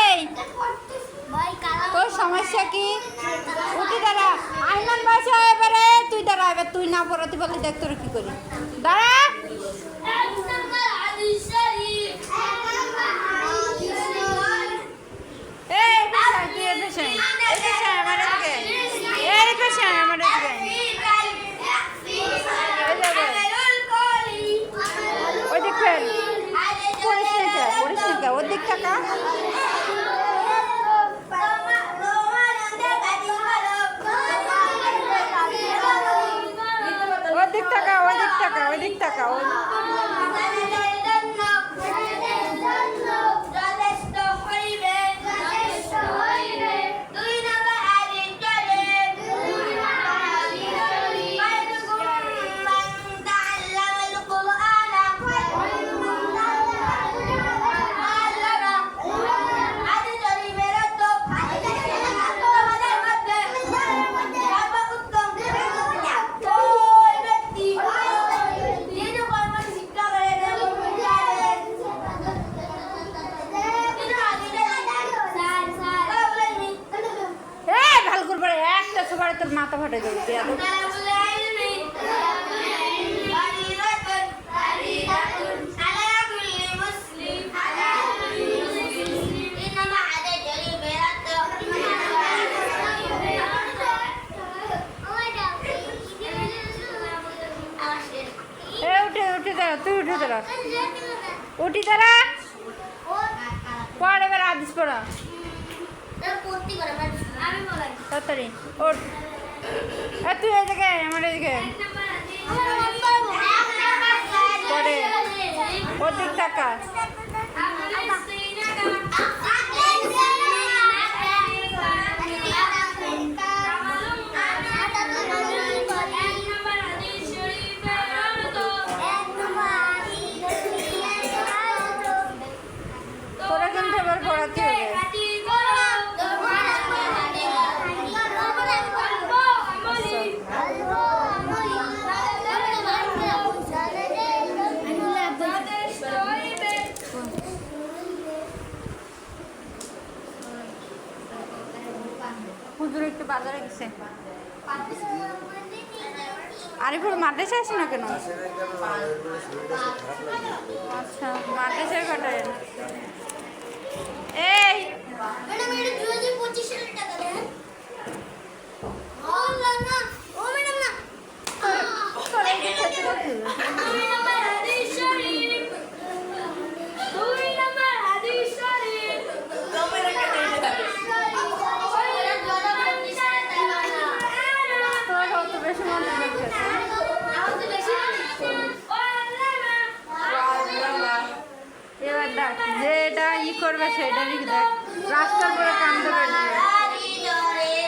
এই তোর সমস্যা কি? উঠি দাঁড়া, আইমান বাসা এবারে তুই দাঁড়া, এবার তুই না পড়াতে পারলি দেখ তোর কি করি। দাঁড়া ওর দিক টাকা ওই দিক টাকা ওই দিক টাকা ওই দিক টাকা তোর মাথা ফাটে যাবে। উঠে দাঁড়া, তুই উঠে দাঁড়া, উঠি দাঁড়া, পড় এবার আদিস পড়া তাড়াতাড়ি ওঠ। তুই এদিকে আমার এদিকে পরে ওর দিক টাকা তোরা কিন্তু এবার পড়াতে হবে। হুজুর একটু বাজারে গেছে। আরিফুল মাদ্রাসা আসে না কেন? আচ্ছা মাদ্রাসার কাটায় এই এবার দেখ যেটা ই করবে সেটা দেখ রাস্তার পরে কান্দে